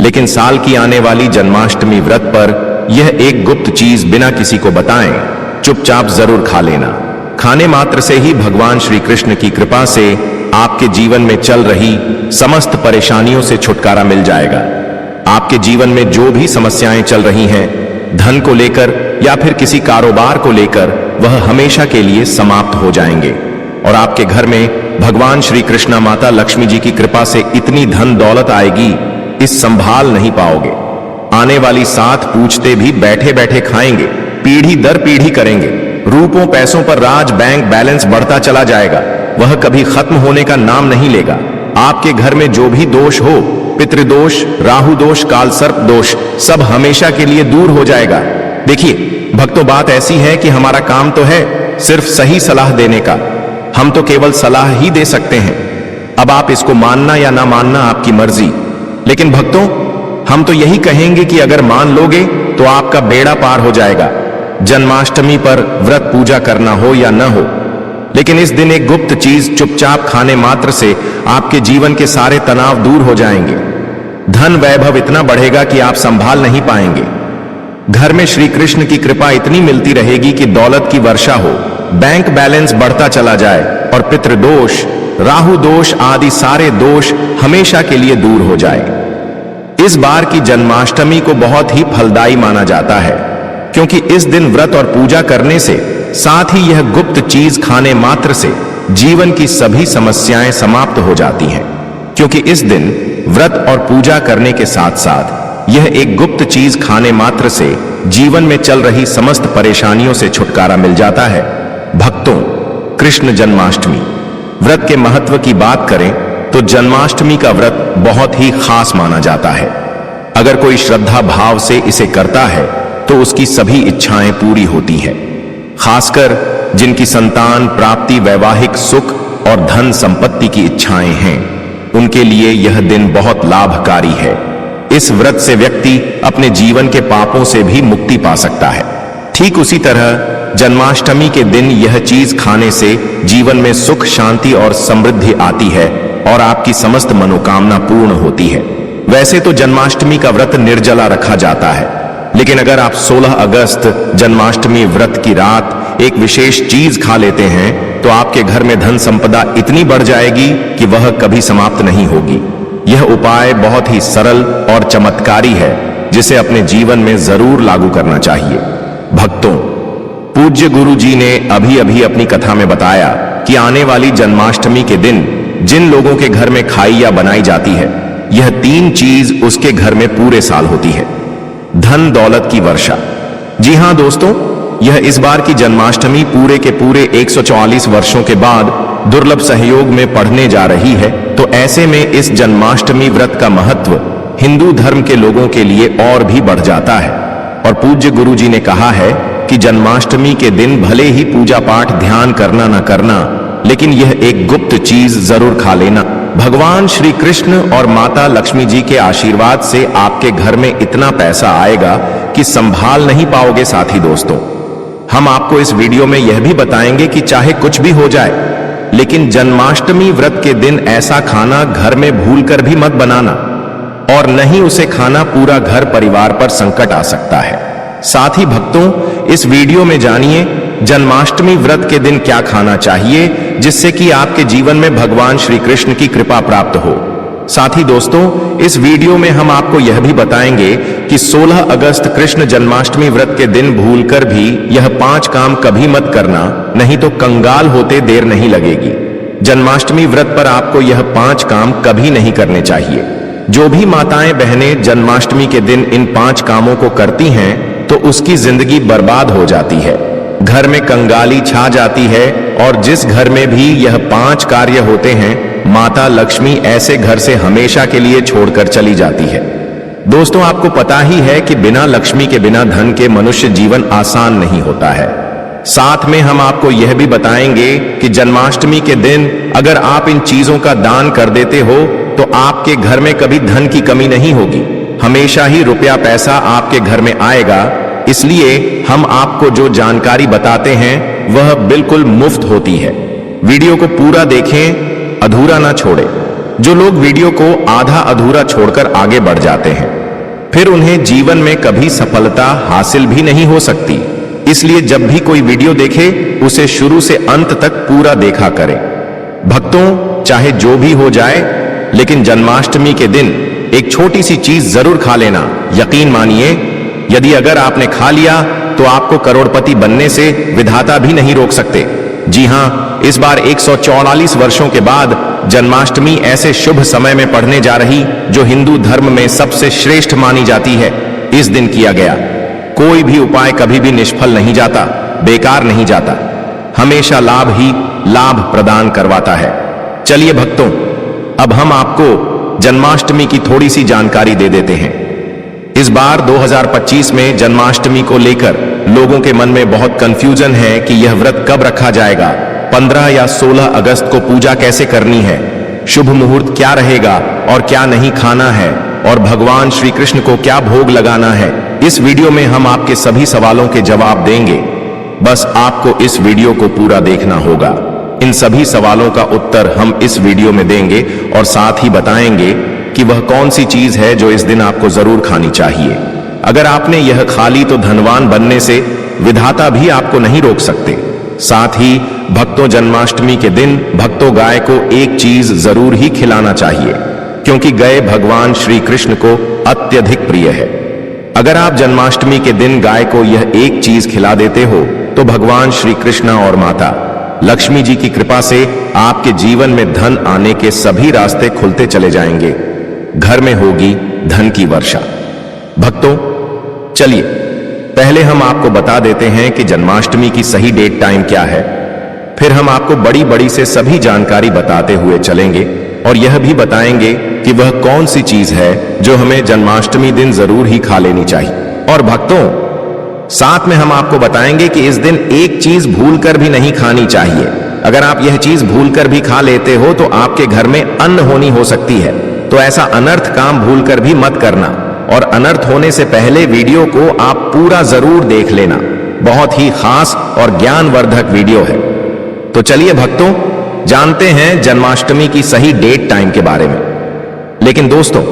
लेकिन साल की आने वाली जन्माष्टमी व्रत पर यह एक गुप्त चीज बिना किसी को बताएं चुपचाप जरूर खा लेना। खाने मात्र से ही भगवान श्री कृष्ण की कृपा से आपके जीवन में चल रही समस्त परेशानियों से छुटकारा मिल जाएगा। आपके जीवन में जो भी समस्याएं चल रही हैं, धन को लेकर या फिर किसी कारोबार को लेकर, वह हमेशा के लिए समाप्त हो जाएंगे और आपके घर में भगवान श्री कृष्णा माता लक्ष्मी जी की कृपा से इतनी धन दौलत आएगी, इस संभाल नहीं पाओगे। आने वाली 7 पूछते भी बैठे बैठे खाएंगे, पीढ़ी दर पीढ़ी करेंगे। रूपों पैसों पर राज, बैंक बैलेंस बढ़ता चला जाएगा, वह कभी खत्म होने का नाम नहीं लेगा। आपके घर में जो भी दोष हो, पितृदोष, राहु दोष, काल सर्प दोष, सब हमेशा के लिए दूर हो जाएगा। देखिए भक्तों, बात ऐसी है कि हमारा काम तो है सिर्फ सही सलाह देने का। हम तो केवल सलाह ही दे सकते हैं। अब आप इसको मानना या ना मानना आपकी मर्जी। लेकिन भक्तों, हम तो यही कहेंगे कि अगर मान लोगे तो आपका बेड़ा पार हो जाएगा। जन्माष्टमी पर व्रत पूजा करना हो या न हो, लेकिन इस दिन एक गुप्त चीज चुपचाप खाने मात्र से आपके जीवन के सारे तनाव दूर हो जाएंगे। धन वैभव इतना बढ़ेगा कि आप संभाल नहीं पाएंगे। घर में श्री कृष्ण की कृपा इतनी मिलती रहेगी कि दौलत की वर्षा हो, बैंक बैलेंस बढ़ता चला जाए और पितृदोष, राहु दोष आदि सारे दोष हमेशा के लिए दूर हो जाए। इस बार की जन्माष्टमी को बहुत ही फलदायी माना जाता है, क्योंकि इस दिन व्रत और पूजा करने से, साथ ही यह गुप्त चीज खाने मात्र से जीवन की सभी समस्याएं समाप्त हो जाती हैं। क्योंकि इस दिन व्रत और पूजा करने के साथ साथ यह एक गुप्त चीज खाने मात्र से जीवन में चल रही समस्त परेशानियों से छुटकारा मिल जाता है। भक्तों, कृष्ण जन्माष्टमी व्रत के महत्व की बात करें तो जन्माष्टमी का व्रत बहुत ही खास माना जाता है। अगर कोई श्रद्धा भाव से इसे करता है तो उसकी सभी इच्छाएं पूरी होती हैं। खासकर जिनकी संतान प्राप्ति, वैवाहिक सुख और धन संपत्ति की इच्छाएं हैं, उनके लिए यह दिन बहुत लाभकारी है। इस व्रत से व्यक्ति अपने जीवन के पापों से भी मुक्ति पा सकता है। ठीक उसी तरह जन्माष्टमी के दिन यह चीज खाने से जीवन में सुख, शांति और समृद्धि आती है और आपकी समस्त मनोकामना पूर्ण होती है। वैसे तो जन्माष्टमी का व्रत निर्जला रखा जाता है, लेकिन अगर आप 16 अगस्त जन्माष्टमी व्रत की रात एक विशेष चीज खा लेते हैं तो आपके घर में धन संपदा इतनी बढ़ जाएगी कि वह कभी समाप्त नहीं होगी। यह उपाय बहुत ही सरल और चमत्कारी है, जिसे अपने जीवन में जरूर लागू करना चाहिए। भक्तों, पूज्य गुरु जी ने अभी अभी अपनी कथा में बताया कि आने वाली जन्माष्टमी के दिन जिन लोगों के घर में खाई या बनाई जाती है, यह 3 चीज उसके घर में पूरे साल होती है। धन दौलत की वर्षा। जी हां दोस्तों, यह इस बार की जन्माष्टमी पूरे के पूरे 144 वर्षों के बाद दुर्लभ सहयोग में पढ़ने जा रही है। तो ऐसे में इस जन्माष्टमी व्रत का महत्व हिंदू धर्म के लोगों के लिए और भी बढ़ जाता है। और पूज्य गुरु जी ने कहा है कि जन्माष्टमी के दिन भले ही पूजा पाठ ध्यान करना ना करना, लेकिन यह एक गुप्त चीज जरूर खा लेना। भगवान श्री कृष्ण और माता लक्ष्मी जी के आशीर्वाद से आपके घर में इतना पैसा आएगा कि संभाल नहीं पाओगे। साथी दोस्तों, हम आपको इस वीडियो में यह भी बताएंगे कि चाहे कुछ भी हो जाए, लेकिन जन्माष्टमी व्रत के दिन ऐसा खाना घर में भूलकर भी मत बनाना, और नहीं उसे खाना पूरा घर परिवार पर संकट आ सकता है। साथ ही भक्तों, इस वीडियो में जानिए जन्माष्टमी व्रत के दिन क्या खाना चाहिए, जिससे कि आपके जीवन में भगवान श्री कृष्ण की कृपा प्राप्त हो। साथ ही दोस्तों, इस वीडियो में हम आपको यह भी बताएंगे कि 16 अगस्त कृष्ण जन्माष्टमी व्रत के दिन भूलकर भी यह 5 काम कभी मत करना, नहीं तो कंगाल होते देर नहीं लगेगी। जन्माष्टमी व्रत पर आपको यह 5 काम कभी नहीं करने चाहिए। जो भी माताएं बहनें जन्माष्टमी के दिन इन 5 कामों को करती हैं तो उसकी जिंदगी बर्बाद हो जाती है, घर में कंगाली छा जाती है, और जिस घर में भी यह 5 कार्य होते हैं, माता लक्ष्मी ऐसे घर से हमेशा के लिए छोड़कर चली जाती है। दोस्तों, आपको पता ही है कि बिना लक्ष्मी के, बिना धन के मनुष्य जीवन आसान नहीं होता है। साथ में हम आपको यह भी बताएंगे कि जन्माष्टमी के दिन अगर आप इन चीजों का दान कर देते हो तो आपके घर में कभी धन की कमी नहीं होगी, हमेशा ही रुपया पैसा आपके घर में आएगा। इसलिए हम आपको जो जानकारी बताते हैं वह बिल्कुल मुफ्त होती है। वीडियो को पूरा देखें, अधूरा ना छोड़े। जो लोग वीडियो को आधा अधूरा छोड़कर आगे बढ़ जाते हैं, फिर उन्हें जीवन में कभी सफलता हासिल भी नहीं हो सकती। इसलिए जब भी कोई वीडियो देखे उसे शुरू से अंत तक पूरा देखा करें। भक्तों, चाहे जो भी हो जाए, लेकिन जन्माष्टमी के दिन एक छोटी सी चीज जरूर खा लेना। यकीन मानिए, यदि अगर आपने खा लिया तो आपको करोड़पति बनने से विधाता भी नहीं रोक सकते। जी हां, इस बार 144 वर्षों के बाद जन्माष्टमी ऐसे शुभ समय में पड़ने जा रही जो हिंदू धर्म में सबसे श्रेष्ठ मानी जाती है। इस दिन किया गया कोई भी उपाय कभी भी निष्फल नहीं जाता, बेकार नहीं जाता, हमेशा लाभ ही लाभ प्रदान करवाता है। चलिए भक्तों, अब हम आपको जन्माष्टमी की थोड़ी सी जानकारी दे देते हैं। इस बार 2025 में जन्माष्टमी को लेकर लोगों के मन में बहुत कंफ्यूजन है कि यह व्रत कब रखा जाएगा, 15 या 16 अगस्त को पूजा कैसे करनी है, शुभ मुहूर्त क्या रहेगा और क्या नहीं खाना है, और भगवान श्री कृष्ण को क्या भोग लगाना है। इस वीडियो में हम आपके सभी सवालों के जवाब देंगे। बस आपको इस वीडियो को पूरा देखना होगा। इन सभी सवालों का उत्तर हम इस वीडियो में देंगे और साथ ही बताएंगे कि वह कौन सी चीज है जो इस दिन आपको जरूर खानी चाहिए। अगर आपने यह खा ली तो धनवान बनने से विधाता भी आपको नहीं रोक सकते। साथ ही भक्तों, जन्माष्टमी के दिन भक्तों गाय को एक चीज जरूर ही खिलाना चाहिए, क्योंकि गाय भगवान श्री कृष्ण को अत्यधिक प्रिय है। अगर आप जन्माष्टमी के दिन गाय को यह एक चीज खिला देते हो तो भगवान श्री कृष्ण और माता लक्ष्मी जी की कृपा से आपके जीवन में धन आने के सभी रास्ते खुलते चले जाएंगे। घर में होगी धन की वर्षा। भक्तों, चलिए पहले हम आपको बता देते हैं कि जन्माष्टमी की सही डेट टाइम क्या है। फिर हम आपको बड़ी बड़ी से सभी जानकारी बताते हुए चलेंगे और यह भी बताएंगे कि वह कौन सी चीज है जो हमें जन्माष्टमी दिन जरूर ही खा लेनी चाहिए। और भक्तों, साथ में हम आपको बताएंगे कि इस दिन एक चीज भूलकर भी नहीं खानी चाहिए। अगर आप यह चीज भूलकर भी खा लेते हो तो आपके घर में अनहोनी हो सकती है। तो ऐसा अनर्थ काम भूलकर भी मत करना, और अनर्थ होने से पहले वीडियो को आप पूरा जरूर देख लेना। बहुत ही खास और ज्ञानवर्धक वीडियो है। तो चलिए भक्तों, जानते हैं जन्माष्टमी की सही डेट टाइम के बारे में। लेकिन दोस्तों,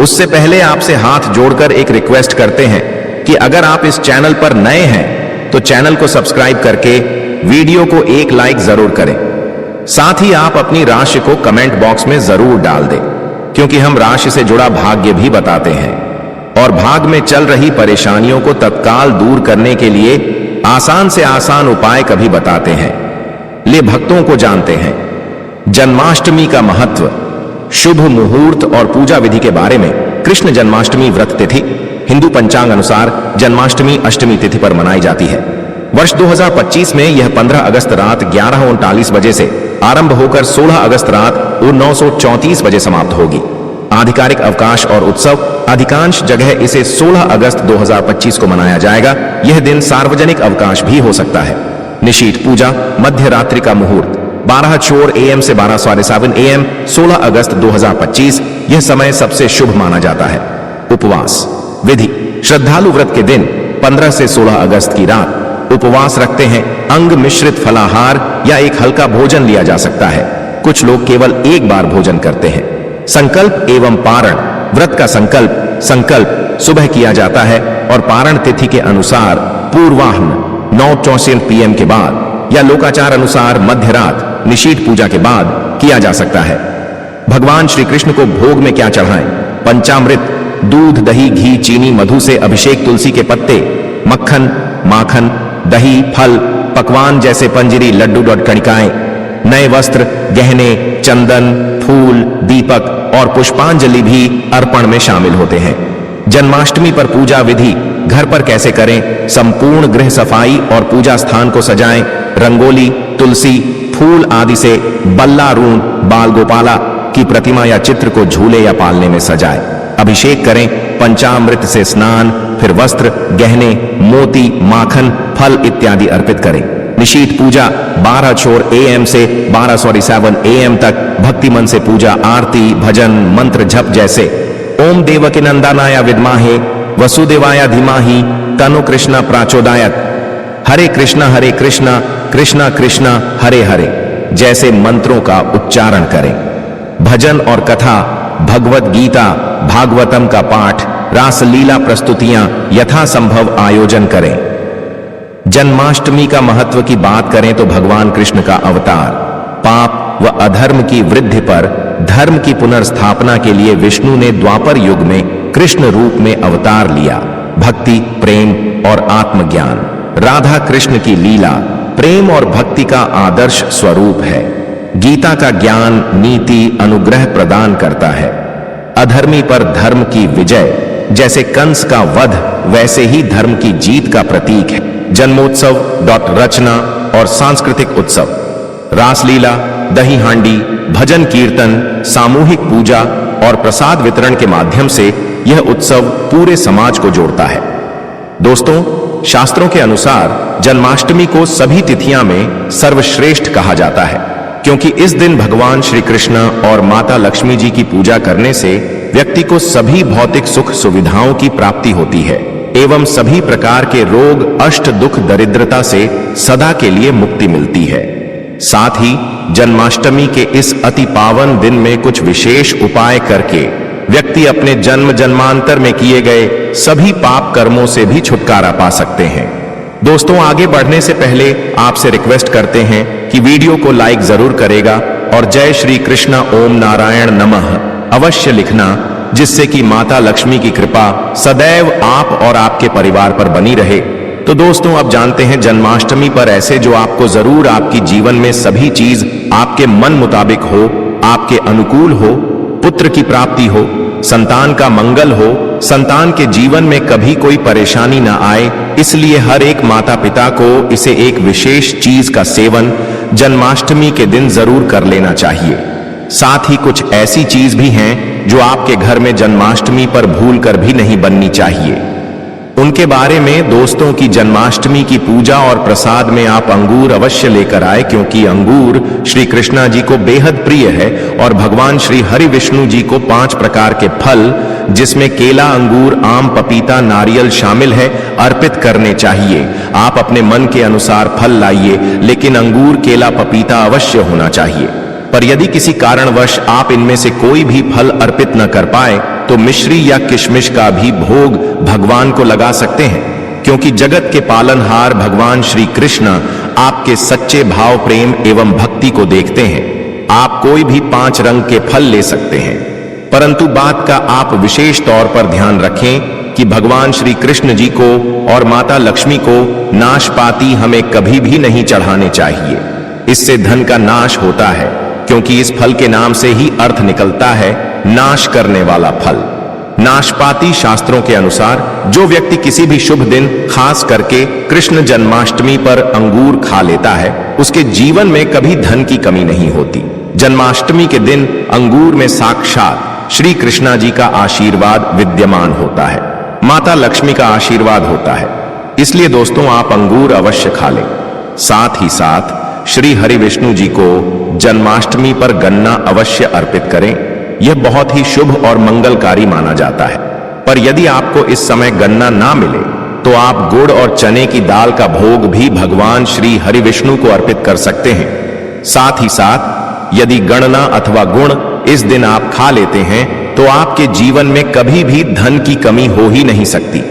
उससे पहले आपसे हाथ जोड़कर एक रिक्वेस्ट करते हैं कि अगर आप इस चैनल पर नए हैं तो चैनल को सब्सक्राइब करके वीडियो को एक लाइक जरूर करें। साथ ही आप अपनी राशि को कमेंट बॉक्स में जरूर डाल दें, क्योंकि हम राशि से जुड़ा भाग्य भी बताते हैं और भाग में चल रही परेशानियों को तत्काल दूर करने के लिए आसान से आसान उपाय कभी बताते हैं। ले भक्तों को जानते हैं जन्माष्टमी का महत्व, शुभ मुहूर्त और पूजा विधि के बारे में। कृष्ण जन्माष्टमी व्रत तिथि हिंदू पंचांग अनुसार जन्माष्टमी अष्टमी तिथि पर मनाई जाती है। वर्ष 2025 में यह 15 अगस्त रात 11:39 बजे से आरंभ होकर 16 अगस्त रात 9:34 बजे समाप्त होगी। आधिकारिक अवकाश और उत्सव अधिकांश जगह इसे 16 अगस्त 2025 को मनाया जाएगा। यह दिन सार्वजनिक अवकाश भी हो सकता है। निशीथ पूजा, मध्य रात्रि का मुहूर्त 12:04 AM से 12:7 AM 16 अगस्त 2025। यह समय सबसे शुभ माना जाता है। उपवास विधि, श्रद्धालु व्रत के दिन 15 से 16 अगस्त की रात उपवास रखते हैं। अंग मिश्रित फलाहार या एक हल्का भोजन लिया जा सकता है। कुछ लोग केवल एक बार भोजन करते हैं। संकल्प एवं पारण, व्रत का संकल्प सुबह किया जाता है और पारण तिथि के अनुसार पूर्वाह्न 9:64 PM के बाद या लोकाचार अनुसार मध्य रात निशीथ पूजा के बाद किया जा सकता है। भगवान श्री कृष्ण को भोग में क्या चढ़ाएं? पंचामृत, दूध, दही, घी, चीनी, मधु से अभिषेक, तुलसी के पत्ते, मक्खन, माखन, दही, फल, पकवान जैसे पंजरी, लड्डू और कणिकाएं, नए वस्त्र, गहने, चंदन, फूल, दीपक और पुष्पांजलि भी अर्पण में शामिल होते हैं। जन्माष्टमी पर पूजा विधि घर पर कैसे करें? संपूर्ण गृह सफाई और पूजा स्थान को सजाएं। रंगोली, तुलसी, फूल आदि से बल्लारूण बाल गोपाला की प्रतिमा या चित्र को झूले या पालने में सजाएं। अभिषेक करें। पंचामृत से स्नान, फिर वस्त्र, गहने, मोती, माखन, फल इत्यादि अर्पित करें। निशीथ पूजा 12:04 AM से 12:47 AM तक भक्ति मन से पूजा, आरती, भजन, मंत्र जप जैसे ओम देवकी नंदनाय विद्महे वसुदेवाय धीमहि तन्नो कृष्ण प्रचोदयात्, हरे कृष्णा कृष्णा कृष्णा हरे हरे जैसे मंत्रों का उच्चारण करें। भजन और कथा, भगवत गीता, भागवतम का पाठ, रासलीला प्रस्तुतियां यथासंभव आयोजन करें। जन्माष्टमी का महत्व की बात करें तो भगवान कृष्ण का अवतार, पाप व अधर्म की वृद्धि पर धर्म की पुनर्स्थापना के लिए विष्णु ने द्वापर युग में कृष्ण रूप में अवतार लिया। भक्ति, प्रेम और आत्मज्ञान। राधा कृष्ण की लीला प्रेम और भक्ति का आदर्श स्वरूप है। गीता का ज्ञान, नीति, अनुग्रह प्रदान करता है। अधर्मी पर धर्म की विजय, जैसे कंस का वध वैसे ही धर्म की जीत का प्रतीक है। जन्मोत्सव, रचना और सांस्कृतिक उत्सव, रासलीला, दही हांडी, भजन कीर्तन, सामूहिक पूजा और प्रसाद वितरण के माध्यम से यह उत्सव पूरे समाज को जोड़ता है। दोस्तों, शास्त्रों के अनुसार जन्माष्टमी को सभी तिथियां में सर्वश्रेष्ठ कहा जाता है, क्योंकि इस दिन भगवान श्री कृष्ण और माता लक्ष्मी जी की पूजा करने से व्यक्ति को सभी भौतिक सुख सुविधाओं की प्राप्ति होती है एवं सभी प्रकार के रोग, अष्ट, दुख, दरिद्रता से सदा के लिए मुक्ति मिलती है। साथ ही जन्माष्टमी के इस अति पावन दिन में कुछ विशेष उपाय करके व्यक्ति अपने जन्म जन्मांतर में किए गए सभी पाप कर्मों से भी छुटकारा पा सकते हैं। दोस्तों, आगे बढ़ने से पहले आपसे रिक्वेस्ट करते हैं कि वीडियो को लाइक जरूर करेगा और जय श्री कृष्णा ओम नारायण नमः अवश्य लिखना, जिससे कि माता लक्ष्मी की कृपा सदैव आप और आपके परिवार पर बनी रहे। तो दोस्तों, अब जानते हैं जन्माष्टमी पर ऐसे जो आपको जरूर आपकी जीवन में सभी चीज आपके मन मुताबिक हो, आपके अनुकूल हो, पुत्र की प्राप्ति हो, संतान का मंगल हो, संतान के जीवन में कभी कोई परेशानी ना आए, इसलिए हर एक माता पिता को इसे एक विशेष चीज का सेवन जन्माष्टमी के दिन जरूर कर लेना चाहिए। साथ ही कुछ ऐसी चीज भी हैं जो आपके घर में जन्माष्टमी पर भूल कर भी नहीं बननी चाहिए। उनके बारे में दोस्तों की जन्माष्टमी की पूजा और प्रसाद में आप अंगूर अवश्य लेकर आए, क्योंकि अंगूर श्री कृष्णा जी को बेहद प्रिय है और भगवान श्री हरि विष्णु जी को 5 प्रकार के फल, जिसमें केला, अंगूर, आम, पपीता, नारियल शामिल है, अर्पित करने चाहिए। आप अपने मन के अनुसार फल लाइए, लेकिन अंगूर, केला, पपीता अवश्य होना चाहिए। पर यदि किसी कारणवश आप इनमें से कोई भी फल अर्पित न कर पाए तो मिश्री या किशमिश का भी भोग भगवान को लगा सकते हैं, क्योंकि जगत के पालनहार भगवान श्री कृष्ण आपके सच्चे भाव, प्रेम एवं भक्ति को देखते हैं। आप कोई भी 5 रंग के फल ले सकते हैं, परंतु बात का आप विशेष तौर पर ध्यान रखें कि भगवान श्री कृष्ण जी को और माता लक्ष्मी को नाशपाती हमें कभी भी नहीं चढ़ाने चाहिए। इससे धन का नाश होता है, क्योंकि इस फल के नाम से ही अर्थ निकलता है नाश करने वाला फल। नाशपाती शास्त्रों के अनुसार जो व्यक्ति किसी भी शुभ दिन, खास करके कृष्ण जन्माष्टमी पर अंगूर खा लेता है, उसके जीवन में कभी धन की कमी नहीं होती। जन्माष्टमी के दिन अंगूर में साक्षात श्री कृष्णा जी का आशीर्वाद विद्यमान होता है, माता लक्ष्मी का आशीर्वाद होता है। इसलिए दोस्तों, आप अंगूर अवश्य खा लें। साथ ही साथ श्री हरि विष्णु जी को जन्माष्टमी पर गन्ना अवश्य अर्पित करें। यह बहुत ही शुभ और मंगलकारी माना जाता है। पर यदि आपको इस समय गन्ना ना मिले तो आप गुड़ और चने की दाल का भोग भी भगवान श्री हरि विष्णु को अर्पित कर सकते हैं। साथ ही साथ यदि गणना अथवा गुण इस दिन आप खा लेते हैं तो आपके जीवन में कभी भी धन की कमी हो ही नहीं सकती।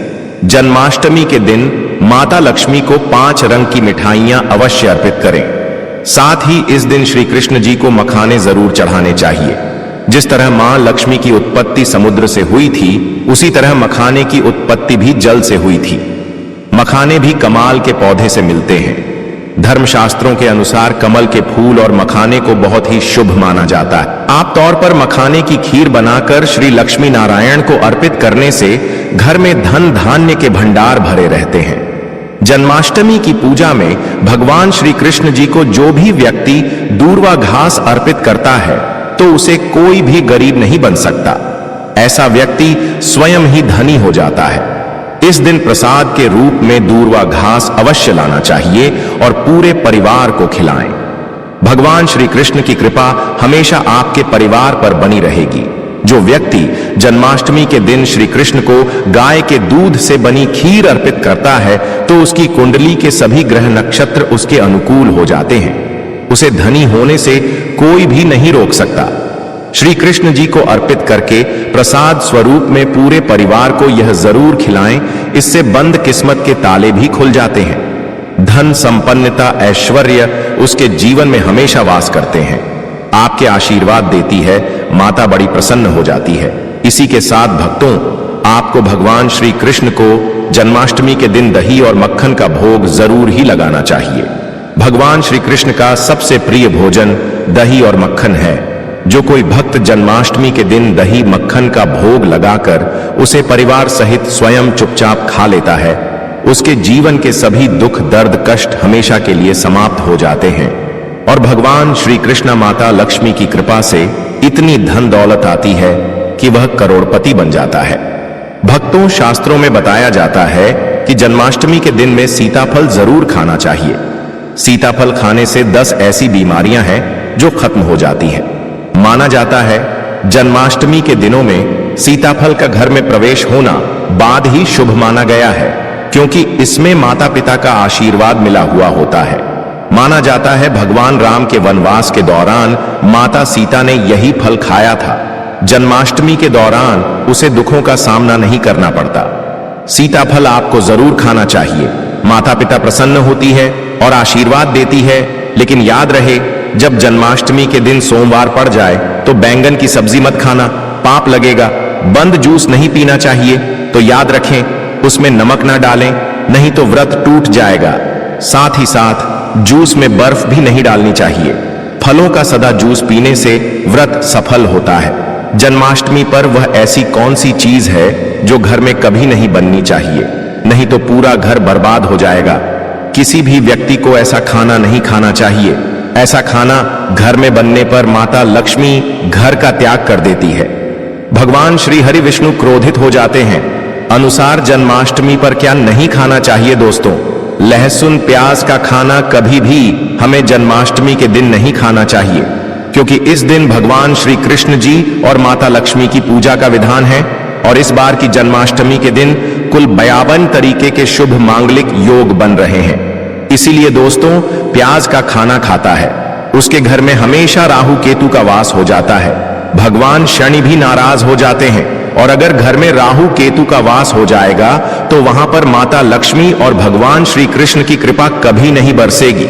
जन्माष्टमी के दिन माता लक्ष्मी को 5 रंग की मिठाइयां अवश्य अर्पित करें। साथ ही इस दिन श्री कृष्ण जी को मखाने जरूर चढ़ाने चाहिए। जिस तरह मां लक्ष्मी की उत्पत्ति समुद्र से हुई थी, उसी तरह मखाने की उत्पत्ति भी जल से हुई थी। मखाने भी कमाल के पौधे से मिलते हैं। धर्मशास्त्रों के अनुसार कमल के फूल और मखाने को बहुत ही शुभ माना जाता है। आप तौर पर मखाने की खीर बनाकर श्री लक्ष्मी नारायण को अर्पित करने से घर में धन धान्य के भंडार भरे रहते हैं। जन्माष्टमी की पूजा में भगवान श्री कृष्ण जी को जो भी व्यक्ति दूर्वा घास अर्पित करता है तो उसे कोई भी गरीब नहीं बन सकता। ऐसा व्यक्ति स्वयं ही धनी हो जाता है। इस दिन प्रसाद के रूप में दूर्वा घास अवश्य लाना चाहिए और पूरे परिवार को खिलाएं। भगवान श्री कृष्ण की कृपा हमेशा आपके परिवार पर बनी रहेगी। जो व्यक्ति जन्माष्टमी के दिन श्री कृष्ण को गाय के दूध से बनी खीर अर्पित करता है तो उसकी कुंडली के सभी ग्रह नक्षत्र उसके अनुकूल हो जाते हैं। उसे धनी होने से कोई भी नहीं रोक सकता। श्री कृष्ण जी को अर्पित करके प्रसाद स्वरूप में पूरे परिवार को यह जरूर खिलाएं, इससे बंद किस्मत के ताले भी खुल जाते हैं। धन, संपन्नता, ऐश्वर्य उसके जीवन में हमेशा वास करते हैं। आपके आशीर्वाद देती है माता, बड़ी प्रसन्न हो जाती है। इसी के साथ भक्तों, आपको भगवान श्री कृष्ण को जन्माष्टमी के दिन दही और मक्खन का भोग जरूर ही लगाना चाहिए। भगवान श्री कृष्ण का सबसे प्रिय भोजन दही और मक्खन है। जो कोई भक्त जन्माष्टमी के दिन दही मक्खन का भोग लगाकर उसे परिवार सहित स्वयं चुपचाप खा लेता है, उसके जीवन के सभी दुख, दर्द, कष्ट हमेशा के लिए समाप्त हो जाते हैं और भगवान श्री कृष्ण माता लक्ष्मी की कृपा से इतनी धन दौलत आती है कि वह करोड़पति बन जाता है। भक्तों, शास्त्रों में बताया जाता है कि जन्माष्टमी के दिन में सीताफल जरूर खाना चाहिए। सीताफल खाने से 10 ऐसी बीमारियां हैं जो खत्म हो जाती हैं। माना जाता है जन्माष्टमी के दिनों में सीताफल का घर में प्रवेश होना बाद ही शुभ माना गया है, क्योंकि इसमें माता पिता का आशीर्वाद मिला हुआ होता है। माना जाता है भगवान राम के वनवास के दौरान माता सीता ने यही फल खाया था। जन्माष्टमी के दौरान उसे दुखों का सामना नहीं करना पड़ता। सीताफल आपको जरूर खाना चाहिए। माता पिता प्रसन्न होती है और आशीर्वाद देती है। लेकिन याद रहे, जब जन्माष्टमी के दिन सोमवार पड़ जाए तो बैंगन की सब्जी मत खाना, पाप लगेगा। बंद जूस नहीं पीना चाहिए, तो याद रखें उसमें नमक ना डालें, नहीं तो व्रत टूट जाएगा। साथ ही साथ जूस में बर्फ भी नहीं डालनी चाहिए। फलों का सदा जूस पीने से व्रत सफल होता है। जन्माष्टमी पर वह ऐसी कौन सी चीज है जो घर में कभी नहीं बननी चाहिए, नहीं तो पूरा घर बर्बाद हो जाएगा। किसी भी व्यक्ति को ऐसा खाना नहीं खाना चाहिए। ऐसा खाना घर में बनने पर माता लक्ष्मी घर का त्याग कर देती है। भगवान श्री हरि विष्णु क्रोधित हो जाते हैं। अनुसार जन्माष्टमी पर क्या नहीं खाना चाहिए दोस्तों? लहसुन, प्याज का खाना कभी भी हमें जन्माष्टमी के दिन नहीं खाना चाहिए, क्योंकि इस दिन भगवान श्री कृष्ण जी और माता लक्ष्मी की पूजा का विधान है। और इस बार की जन्माष्टमी के दिन कुल 52 तरीके के शुभ मांगलिक योग बन रहे हैं। इसीलिए दोस्तों, प्याज का खाना खाता है उसके घर में हमेशा राहु केतु का वास हो जाता है। भगवान शनि भी नाराज हो जाते हैं। और अगर घर में राहु केतु का वास हो जाएगा तो वहां पर माता लक्ष्मी और भगवान श्री कृष्ण की कृपा कभी नहीं बरसेगी।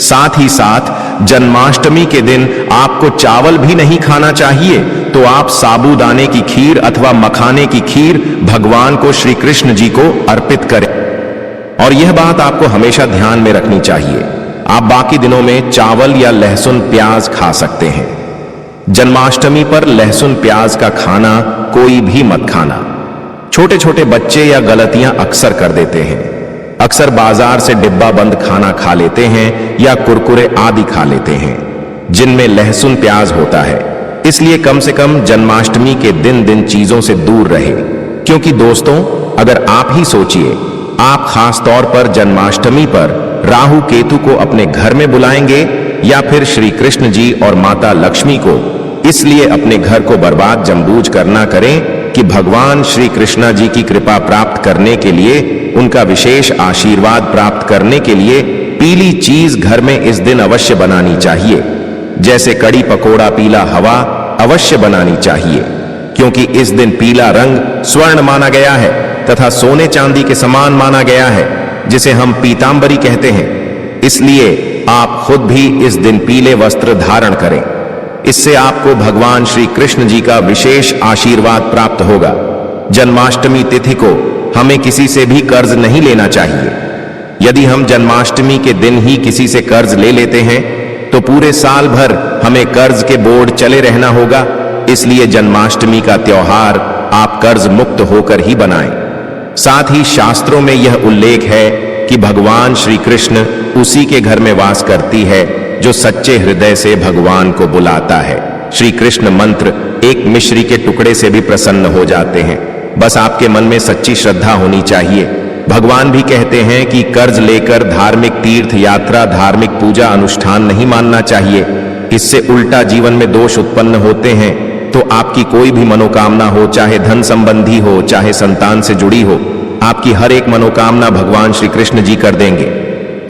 साथ ही साथ जन्माष्टमी के दिन आपको चावल भी नहीं खाना चाहिए, तो आप साबूदाने की खीर अथवा मखाने की खीर भगवान को श्री कृष्ण जी को अर्पित करें। और यह बात आपको हमेशा ध्यान में रखनी चाहिए। आप बाकी दिनों में चावल या लहसुन प्याज खा सकते हैं। जन्माष्टमी पर लहसुन प्याज का खाना कोई भी मत खाना। छोटे छोटे बच्चे या गलतियां अक्सर कर देते हैं। अक्सर बाजार से डिब्बा बंद खाना खा लेते हैं या कुरकुरे आदि खा लेते हैं जिनमें लहसुन प्याज होता है। इसलिए कम से कम जन्माष्टमी के दिन चीजों से दूर रहे। क्योंकि दोस्तों, अगर आप ही सोचिए, आप खास तौर पर जन्माष्टमी पर राहु केतु को अपने घर में बुलाएंगे या फिर श्री कृष्ण जी और माता लक्ष्मी को। इसलिए अपने घर को बर्बाद जमबूझ करना करें कि भगवान श्री कृष्णा जी की कृपा प्राप्त करने के लिए, उनका विशेष आशीर्वाद प्राप्त करने के लिए पीली चीज घर में इस दिन अवश्य बनानी चाहिए। जैसे कड़ी पकोड़ा, पीला हवा अवश्य बनानी चाहिए, क्योंकि इस दिन पीला रंग स्वर्ण माना गया है तथा सोने चांदी के समान माना गया है, जिसे हम पीतांबरी कहते हैं। इसलिए आप खुद भी इस दिन पीले वस्त्र धारण करें। इससे आपको भगवान श्री कृष्ण जी का विशेष आशीर्वाद प्राप्त होगा। जन्माष्टमी तिथि को हमें किसी से भी कर्ज नहीं लेना चाहिए। यदि हम जन्माष्टमी के दिन ही किसी से कर्ज ले लेते हैं तो पूरे साल भर हमें कर्ज के बोझ चले रहना होगा। इसलिए जन्माष्टमी का त्योहार आप कर्ज मुक्त होकर ही बनाएं। साथ ही शास्त्रों में यह उल्लेख है कि भगवान श्री कृष्ण उसी के घर में वास करती है जो सच्चे हृदय से भगवान को बुलाता है। श्री कृष्ण मंत्र एक मिश्री के टुकड़े से भी प्रसन्न हो जाते हैं। बस आपके मन में सच्ची श्रद्धा होनी चाहिए। भगवान भी कहते हैं कि कर्ज लेकर धार्मिक तीर्थ यात्रा, धार्मिक पूजा अनुष्ठान नहीं मानना चाहिए। इससे उल्टा जीवन में दोष उत्पन्न होते हैं। तो आपकी कोई भी मनोकामना हो, चाहे धन संबंधी हो, चाहे संतान से जुड़ी हो, आपकी हर एक मनोकामना भगवान श्री कृष्ण जी कर देंगे।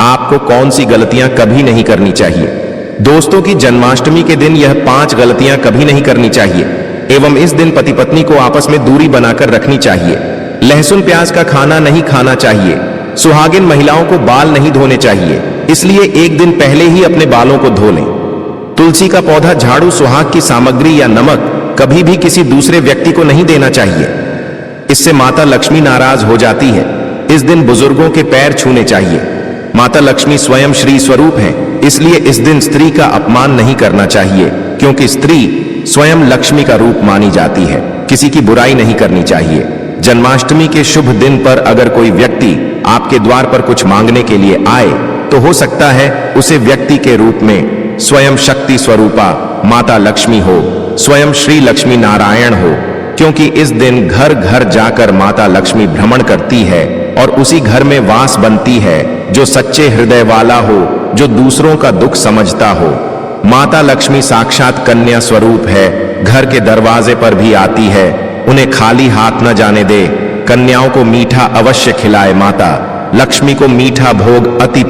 आपको कौन सी गलतियां कभी नहीं करनी चाहिए? दोस्तों की जन्माष्टमी के दिन यह 5 गलतियां कभी नहीं करनी चाहिए एवं इस दिन पति पत्नी को आपस में दूरी बनाकर रखनी चाहिए। लहसुन प्याज का खाना नहीं खाना चाहिए। सुहागिन महिलाओं को बाल नहीं धोने चाहिए, इसलिए एक दिन पहले ही अपने बालों को धो लें। तुलसी का पौधा, झाड़ू, सुहाग की सामग्री या नमक कभी भी किसी दूसरे व्यक्ति को नहीं देना चाहिए। इससे माता लक्ष्मी नाराज हो जाती है। इस दिन बुजुर्गों के पैर छूने चाहिए। माता लक्ष्मी स्वयं श्री स्वरूप हैं, इसलिए इस दिन स्त्री का अपमान नहीं करना चाहिए, क्योंकि स्त्री स्वयं लक्ष्मी का रूप मानी जाती है। किसी की बुराई नहीं करनी चाहिए। जन्माष्टमी के शुभ दिन पर अगर कोई व्यक्ति आपके द्वार पर कुछ मांगने के लिए आए तो हो सकता है उसे व्यक्ति के रूप में स्वयं शक्ति स्वरूपा माता लक्ष्मी हो, स्वयं श्री लक्ष्मी नारायण हो, क्योंकि इस दिन घर घर जाकर माता लक्ष्मी भ्रमण करती है और उसी घर में वास बनती है जो सच्चे हृदय वाला हो, जो दूसरों का दुख समझता हो। माता लक्ष्मी साक्षात कन्या स्वरूप है, घर के दरवाजे पर भी आती है। उन्हें खाली हाथ न जाने दे। कन्याओं को मीठा अवश्य खिलाए। माता लक्ष्मी को मीठा भोग अति